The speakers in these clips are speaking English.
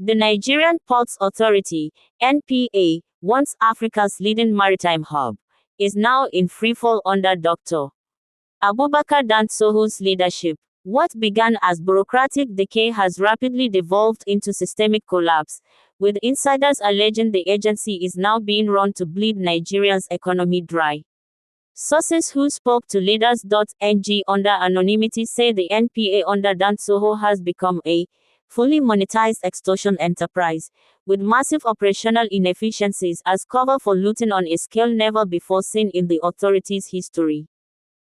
The Nigerian Ports Authority, (NPA), once Africa's leading maritime hub, is now in freefall under Dr. Abubakar Dantsoho's leadership. What began as bureaucratic decay has rapidly devolved into systemic collapse, with insiders alleging the agency is now being run to bleed Nigeria's economy dry. Sources who spoke to Leaders.ng under anonymity say the NPA under Dantsoho has become a fully monetized extortion enterprise, with massive operational inefficiencies as cover for looting on a scale never before seen in the authority's history.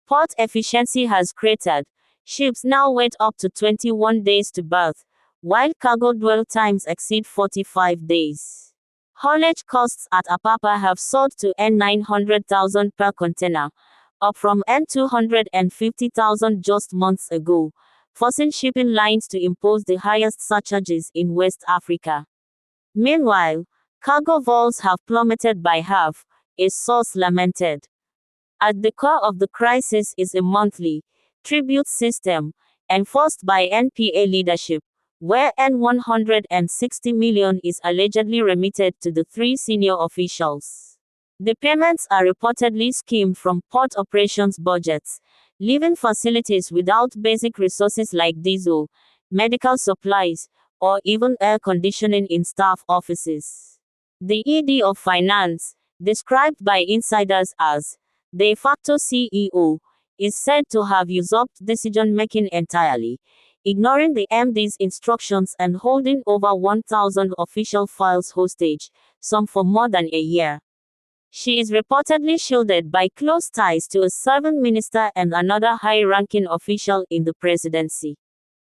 Port efficiency has cratered. Ships now wait up to 21 days to berth, while cargo dwell times exceed 45 days. Haulage costs at Apapa have soared to N900,000 per container, up from N250,000 just months ago, forcing shipping lines to impose the highest surcharges in West Africa. Meanwhile, cargo vols have plummeted by half, a source lamented. At the core of the crisis is a monthly tribute system, enforced by NPA leadership, where N160 million is allegedly remitted to the three senior officials. The payments are reportedly skimmed from port operations budgets, leaving facilities without basic resources like diesel, medical supplies, or even air conditioning in staff offices. The ED of Finance, described by insiders as de facto CEO, is said to have usurped decision-making entirely, ignoring the MD's instructions and holding over 1,000 official files hostage, some for more than a year. She is reportedly shielded by close ties to a serving minister and another high-ranking official in the presidency.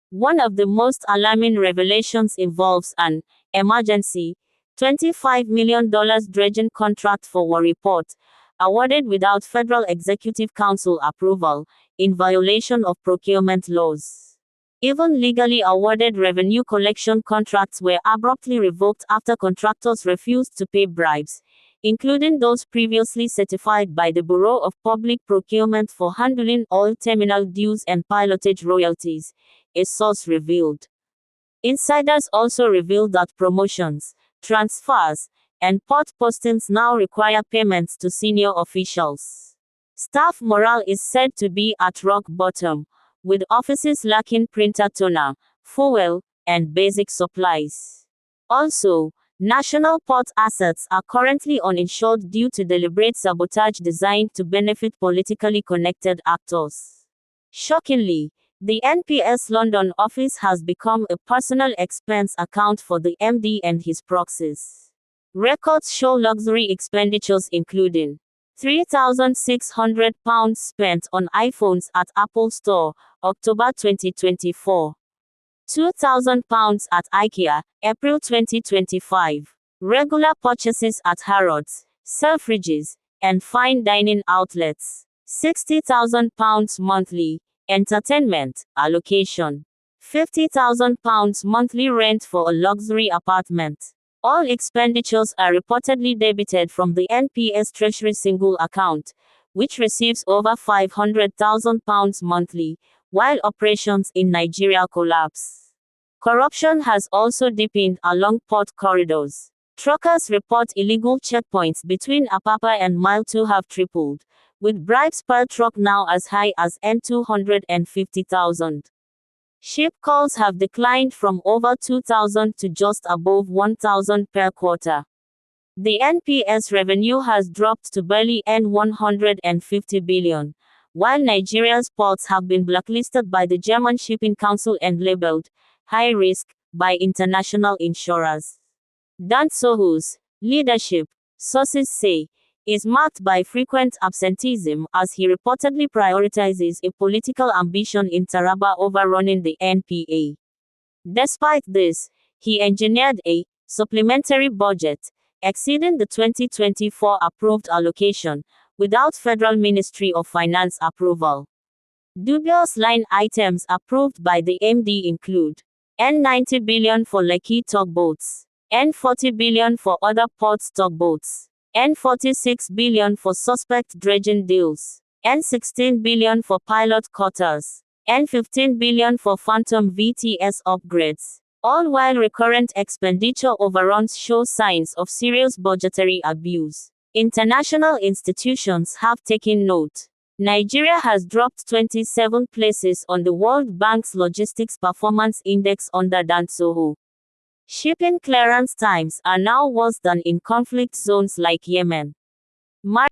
One of the most alarming revelations involves an emergency $25 million dredging contract for Warri Port, awarded without Federal Executive Council approval, in violation of procurement laws. Even legally awarded revenue collection contracts were abruptly revoked after contractors refused to pay bribes, including those previously certified by the Bureau of Public Procurement for handling oil terminal dues and pilotage royalties, a source revealed. Insiders also revealed that promotions, transfers, and port postings now require payments to senior officials. Staff morale is said to be at rock bottom, with offices lacking printer toner, fuel, and basic supplies. Also, national port assets are currently uninsured due to deliberate sabotage designed to benefit politically connected actors. Shockingly, the NPS London office has become a personal expense account for the MD and his proxies. Records show luxury expenditures including £3,600 spent on iPhones at Apple Store, October 2024. £2,000 at IKEA, April 2025. Regular purchases at Harrods, Selfridges, and fine dining outlets. £60,000 monthly. Entertainment, allocation. £50,000 monthly rent for a luxury apartment. All expenditures are reportedly debited from the NPS Treasury single account, which receives over £500,000 monthly, while operations in Nigeria collapse. Corruption has also deepened along port corridors. Truckers report illegal checkpoints between Apapa and Mile 2 have tripled, with bribes per truck now as high as N250,000. Ship calls have declined from over 2,000 to just above 1,000 per quarter. The NPS revenue has dropped to barely N150 billion, while Nigeria's ports have been blacklisted by the German Shipping Council and labeled high risk by international insurers. Dantsoho's leadership, sources say, is marked by frequent absenteeism as he reportedly prioritizes a political ambition in Taraba over running the NPA. Despite this, he engineered a supplementary budget, exceeding the 2024 approved allocation, without Federal Ministry of Finance approval. Dubious line items approved by the MD include N90 billion for Lekki tugboats, N40 billion for other ports tugboats, N46 billion for suspect dredging deals, N16 billion for pilot cutters, N15 billion for Phantom VTS upgrades, All while recurrent expenditure overruns show signs of serious budgetary abuse. International institutions have taken note. Nigeria has dropped 27 places on the World Bank's Logistics Performance Index under Dantsoho. Shipping clearance times are now worse than in conflict zones like Yemen.